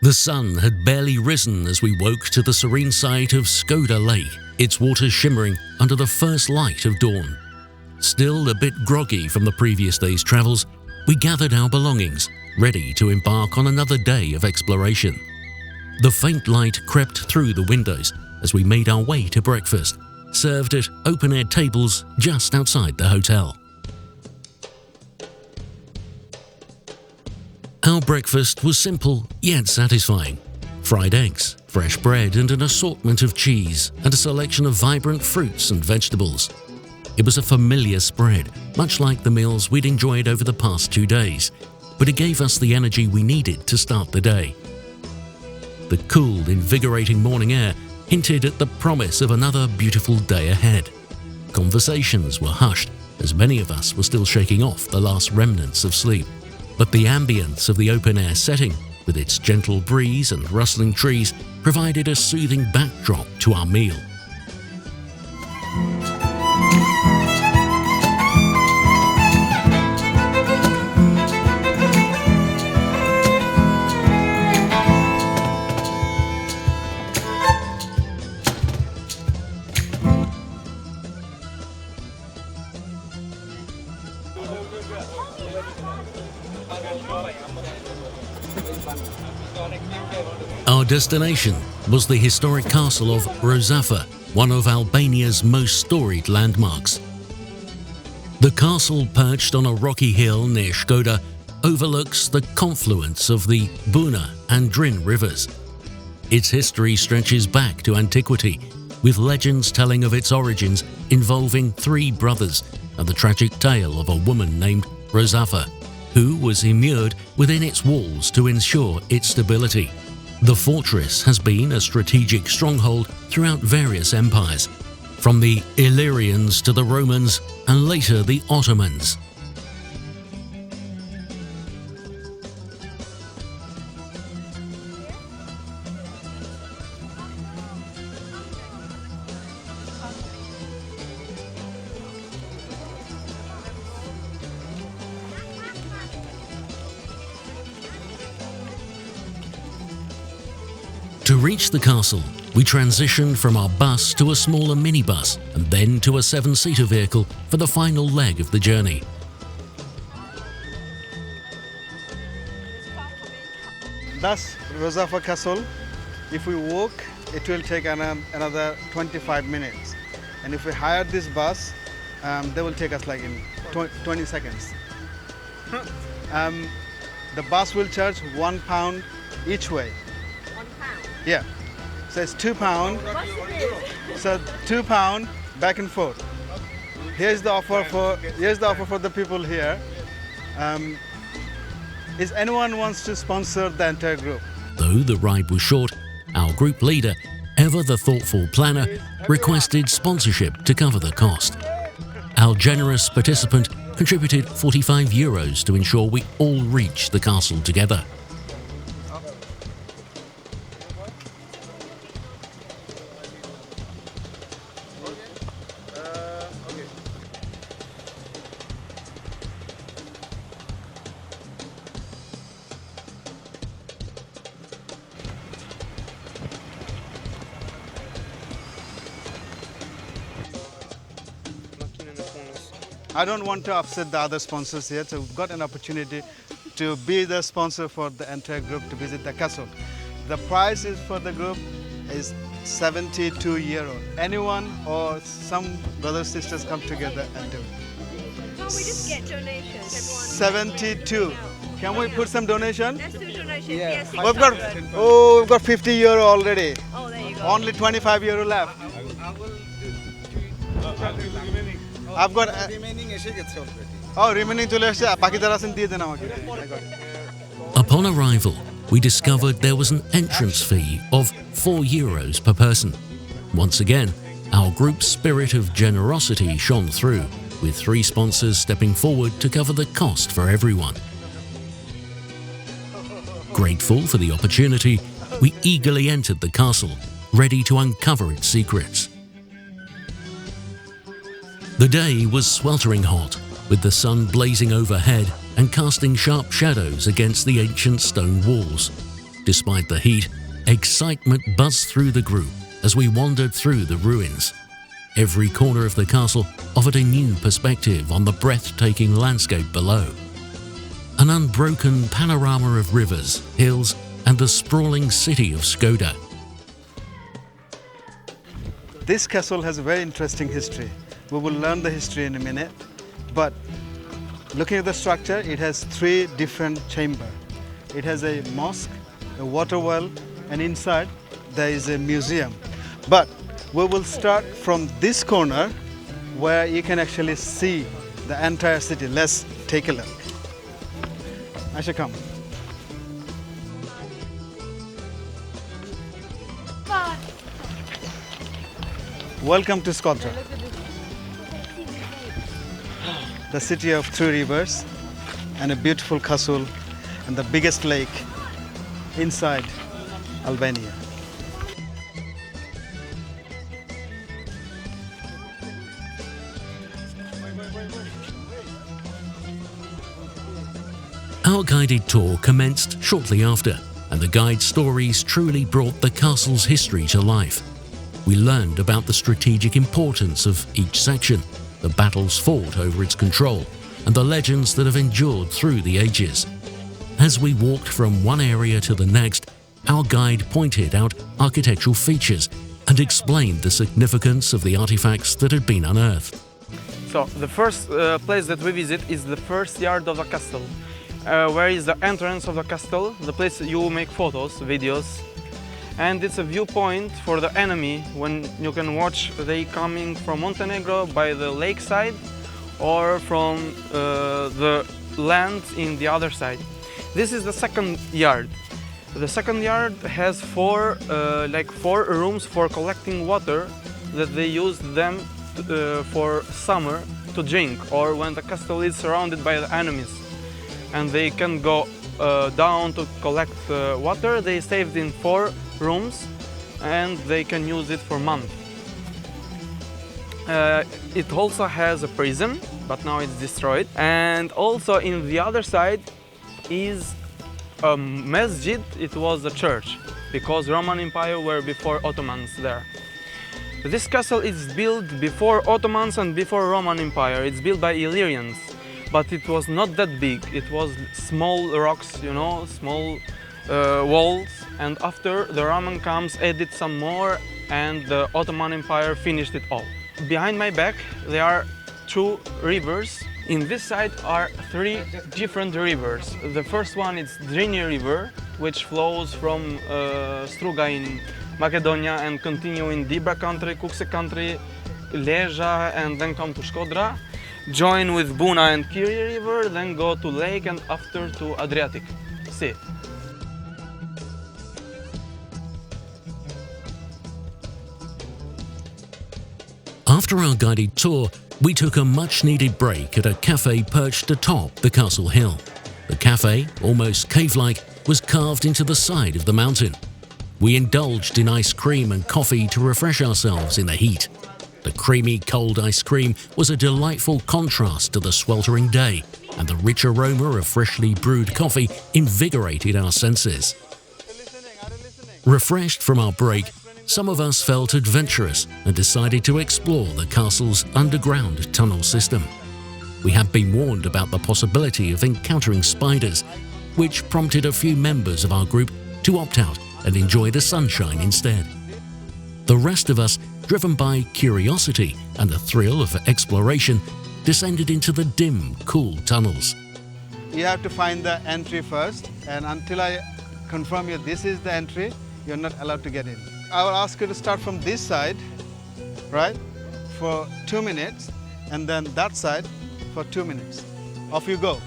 The sun had barely risen as we woke to the serene sight of Shkodër Lake, its waters shimmering under the first light of dawn. Still a bit groggy from the previous day's travels, we gathered our belongings, ready to embark on another day of exploration. The faint light crept through the windows as we made our way to breakfast, served at open-air tables just outside the hotel. Our breakfast was simple yet satisfying. Fried eggs, fresh bread and an assortment of cheese, and a selection of vibrant fruits and vegetables. It was a familiar spread, much like the meals we'd enjoyed over the past 2 days, but it gave us the energy we needed to start the day. The cool, invigorating morning air hinted at the promise of another beautiful day ahead. Conversations were hushed, as many of us were still shaking off the last remnants of sleep. But the ambience of the open-air setting, with its gentle breeze and rustling trees, provided a soothing backdrop to our meal. Our destination was the historic castle of Rozafa, one of Albania's most storied landmarks. The castle, perched on a rocky hill near Shkodër, overlooks the confluence of the Buna and Drin rivers. Its history stretches back to antiquity, with legends telling of its origins involving 3 brothers and the tragic tale of a woman named Rozafa, who was immured within its walls to ensure its stability. The fortress has been a strategic stronghold throughout various empires, from the Illyrians to the Romans and later the Ottomans. To reach the castle, we transitioned from our bus to a smaller minibus and then to a 7-seater vehicle for the final leg of the journey. That's Rozafa Castle. If we walk, it will take another 25 minutes. And if we hire this bus, they will take us like in 20 seconds. The bus will charge £1 each way. Yeah, so it's £2. So £2 back and forth. Here's the offer for the people here. Is anyone wants to sponsor the entire group? Though the ride was short, our group leader, ever the thoughtful planner, requested sponsorship to cover the cost. Our generous participant contributed €45 to ensure we all reach the castle together. I don't want to upset the other sponsors here, so we've got an opportunity to be the sponsor for the entire group to visit the castle. The price is for the group is €72. Anyone or some brothers sisters come together and do it. Can't we just get donations? 72. Can we put some donation? Let's do donations. Yeah. Yes, We've got €50 already. Oh, there you go. Only €25 left. I've got remaining চলে আসছে বাকি যারা আছেন দিয়ে দেন আমাকে Upon arrival, we discovered there was an entrance fee of €4 per person. Once again, our group's spirit of generosity shone through, with 3 sponsors stepping forward to cover the cost for everyone. Grateful for the opportunity, we eagerly entered the castle, ready to uncover its secrets. The day was sweltering hot, with the sun blazing overhead and casting sharp shadows against the ancient stone walls. Despite the heat, excitement buzzed through the group as we wandered through the ruins. Every corner of the castle offered a new perspective on the breathtaking landscape below. An unbroken panorama of rivers, hills, and the sprawling city of Shkodër. This castle has a very interesting history. We will learn the history in a minute, but looking at the structure, it has 3 different chambers. It has a mosque, a water well, and inside there is a museum. But we will start from this corner where you can actually see the entire city. Let's take a look. Aisha, come. Welcome to Shkodër, the city of 3 rivers and a beautiful castle and the biggest lake inside Albania. Our guided tour commenced shortly after, and the guide's stories truly brought the castle's history to life. We learned about the strategic importance of each section, the battles fought over its control, and the legends that have endured through the ages. As we walked from one area to the next, our guide pointed out architectural features and explained the significance of the artifacts that had been unearthed. So the first place that we visit is the first yard of the castle, where is the entrance of the castle, the place you make photos, videos, and it's a viewpoint for the enemy when you can watch they coming from Montenegro by the lakeside or from the land in the other side. This is the second yard. The second yard has 4 rooms for collecting water that they use them for summer to drink, or when the castle is surrounded by the enemies and they can go down to collect water. They saved in 4 rooms and they can use it for months. It also has a prison, but now it's destroyed. And also in the other side is a masjid. It was a church because Roman Empire were before Ottomans there. This castle is built before Ottomans and before Roman Empire. It's built by Illyrians, but it was not that big. It was small rocks, you know, small walls. And after the Roman comes, added some more, and the Ottoman Empire finished it all. Behind my back, there are 2 rivers. In this side are 3 different rivers. The first one is Drini River, which flows from Struga in Macedonia and continue in Dibra country, Kukse country, Leja, and then come to Shkodra. Join with Buna and Kiri River, then go to lake and after to Adriatic Sea. After our guided tour, we took a much-needed break at a cafe perched atop the castle hill. The cafe, almost cave-like, was carved into the side of the mountain. We indulged in ice cream and coffee to refresh ourselves in the heat. The creamy, cold ice cream was a delightful contrast to the sweltering day, and the rich aroma of freshly brewed coffee invigorated our senses. Refreshed from our break, some of us felt adventurous and decided to explore the castle's underground tunnel system. We had been warned about the possibility of encountering spiders, which prompted a few members of our group to opt out and enjoy the sunshine instead. The rest of us, driven by curiosity and the thrill of exploration, descended into the dim, cool tunnels. You have to find the entry first, and until I confirm you this is the entry, you're not allowed to get in. I will ask you to start from this side, right, for 2 minutes, and then that side for 2 minutes. Off you go.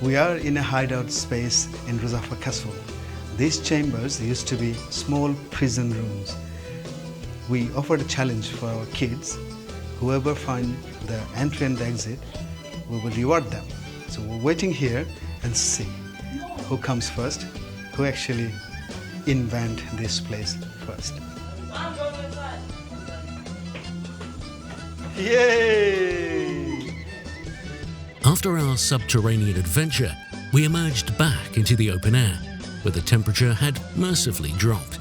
We are in a hideout space in Rozafa Castle. These chambers used to be small prison rooms. We offered a challenge for our kids. Whoever finds the entry and the exit, we will reward them. So we're waiting here and see who comes first, who actually invent this place first. Yay! After our subterranean adventure, we emerged back into the open air, where the temperature had mercifully dropped.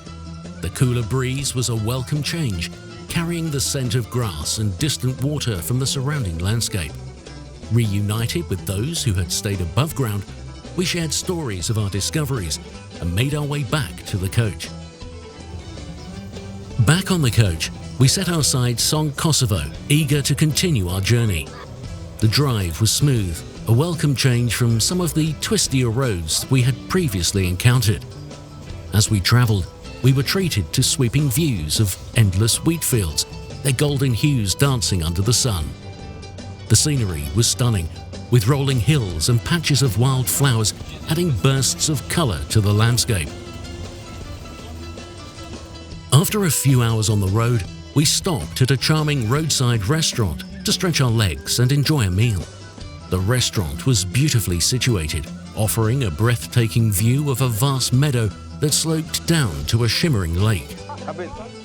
The cooler breeze was a welcome change, carrying the scent of grass and distant water from the surrounding landscape. Reunited with those who had stayed above ground, we shared stories of our discoveries and made our way back to the coach. Back on the coach, we set our sights on Kosovo, eager to continue our journey. The drive was smooth, a welcome change from some of the twistier roads we had previously encountered. As we travelled, we were treated to sweeping views of endless wheat fields, their golden hues dancing under the sun. The scenery was stunning, with rolling hills and patches of wild flowers adding bursts of colour to the landscape. After a few hours on the road, we stopped at a charming roadside restaurant to stretch our legs and enjoy a meal. The restaurant was beautifully situated, offering a breathtaking view of a vast meadow that sloped down to a shimmering lake.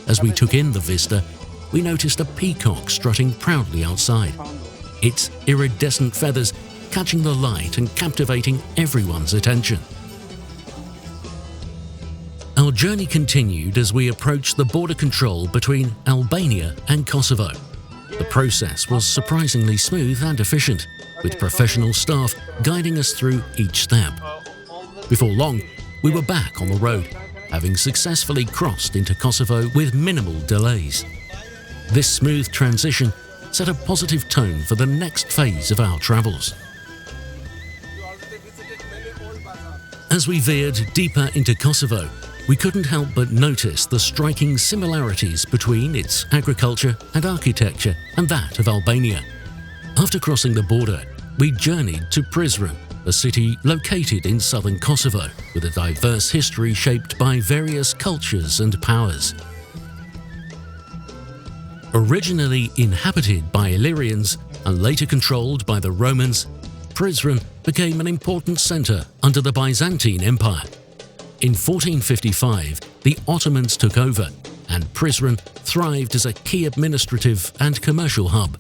As we took in the vista, we noticed a peacock strutting proudly outside, its iridescent feathers catching the light and captivating everyone's attention. Our journey continued as we approached the border control between Albania and Kosovo. The process was surprisingly smooth and efficient, with professional staff guiding us through each step. Before long, we were back on the road, having successfully crossed into Kosovo with minimal delays. This smooth transition set a positive tone for the next phase of our travels. As we veered deeper into Kosovo, we couldn't help but notice the striking similarities between its agriculture and architecture and that of Albania. After crossing the border, we journeyed to Prizren, a city located in southern Kosovo, with a diverse history shaped by various cultures and powers. Originally inhabited by Illyrians and later controlled by the Romans, Prizren became an important centre under the Byzantine Empire. In 1455, the Ottomans took over, and Prizren thrived as a key administrative and commercial hub,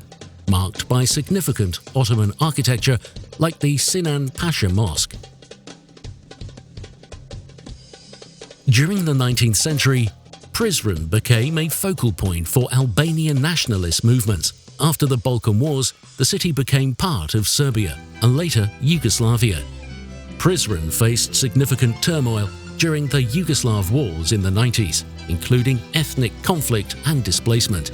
marked by significant Ottoman architecture like the Sinan Pasha Mosque. During the 19th century, Prizren became a focal point for Albanian nationalist movements. After the Balkan Wars, the city became part of Serbia and later Yugoslavia. Prizren faced significant turmoil during the Yugoslav wars in the 90s, including ethnic conflict and displacement.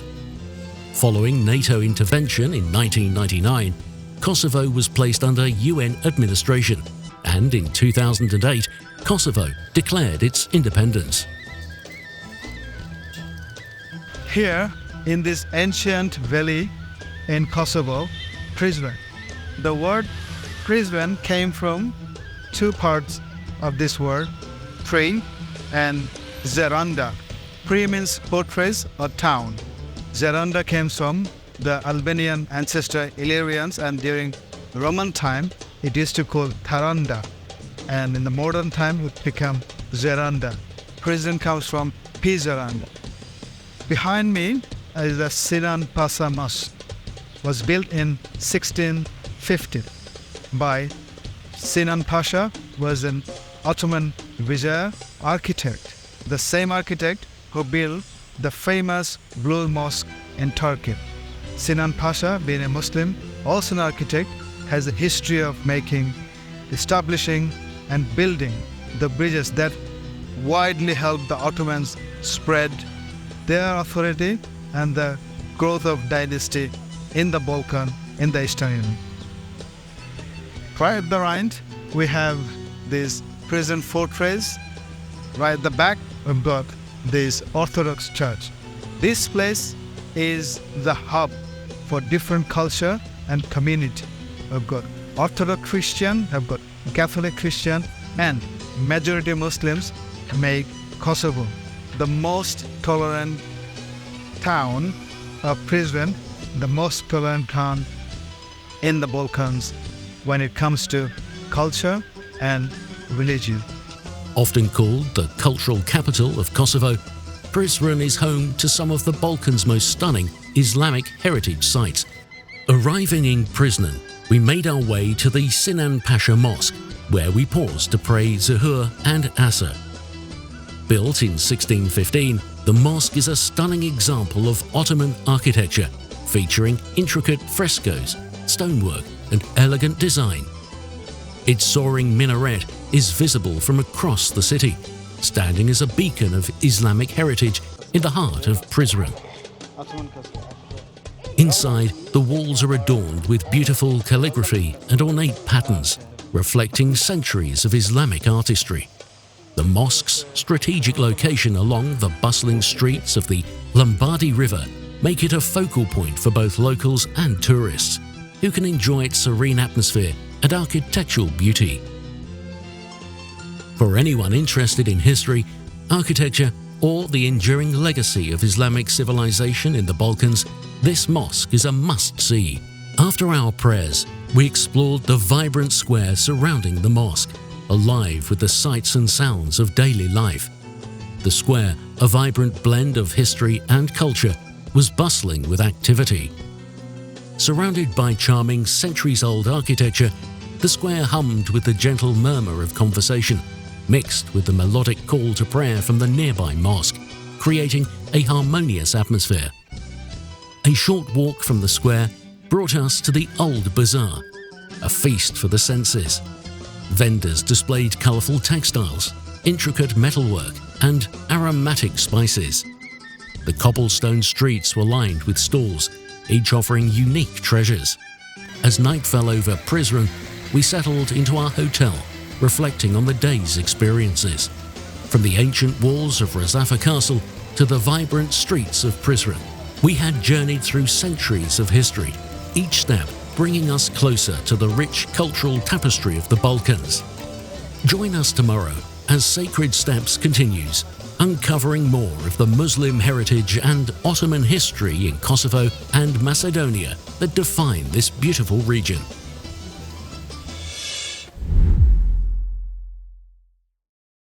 Following NATO intervention in 1999, Kosovo was placed under UN administration, and in 2008, Kosovo declared its independence. Here, in this ancient valley in Kosovo, Prizren. The word Prizren came from two parts of this word, Pri and Zeranda. Pri means fortress or town. Zeranda came from the Albanian ancestor Illyrians, and during Roman time it used to call Taranda, and in the modern time it became Zeranda. Prizren comes from Pizaranda. Behind me is the Sinan Pasha Mosque. Was built in 1650 by Sinan Pasha, was an Ottoman Vizier architect, the same architect who built the famous Blue Mosque in Turkey. Sinan Pasha, being a Muslim, also an architect, has a history of establishing and building the bridges that widely helped the Ottomans spread their authority and the growth of dynasty in the Balkan, in the Eastern Union. Right at the right, we have this Prizren fortress. Right at the back, we've got this Orthodox church. This place is the hub for different culture and community. We've got Orthodox Christian, we've got Catholic Christian, and majority Muslims make Kosovo the most tolerant town of Prizren, the most tolerant town in the Balkans, when it comes to culture and religion. Often called the cultural capital of Kosovo, Prizren is home to some of the Balkans' most stunning Islamic heritage sites. Arriving in Prizren, we made our way to the Sinan Pasha Mosque, where we paused to pray Zuhur and Asr. Built in 1615, the mosque is a stunning example of Ottoman architecture, featuring intricate frescoes, stonework, and elegant design. Its soaring minaret is visible from across the city, standing as a beacon of Islamic heritage in the heart of Prizren. Inside, the walls are adorned with beautiful calligraphy and ornate patterns, reflecting centuries of Islamic artistry. The mosque's strategic location along the bustling streets of the Lombardy River make it a focal point for both locals and tourists, who can enjoy its serene atmosphere and architectural beauty. For anyone interested in history, architecture, or the enduring legacy of Islamic civilization in the Balkans, this mosque is a must-see. After our prayers, we explored the vibrant square surrounding the mosque, alive with the sights and sounds of daily life. The square, a vibrant blend of history and culture, was bustling with activity. Surrounded by charming centuries-old architecture, the square hummed with the gentle murmur of conversation, mixed with the melodic call to prayer from the nearby mosque, creating a harmonious atmosphere. A short walk from the square brought us to the Old Bazaar, a feast for the senses. Vendors displayed colourful textiles, intricate metalwork, and aromatic spices. The cobblestone streets were lined with stalls, each offering unique treasures. As night fell over Prizren, we settled into our hotel, reflecting on the day's experiences. From the ancient walls of Rozafa Castle to the vibrant streets of Prizren, we had journeyed through centuries of history, each step bringing us closer to the rich cultural tapestry of the Balkans. Join us tomorrow as Sacred Steps continues, uncovering more of the Muslim heritage and Ottoman history in Kosovo and Macedonia that define this beautiful region.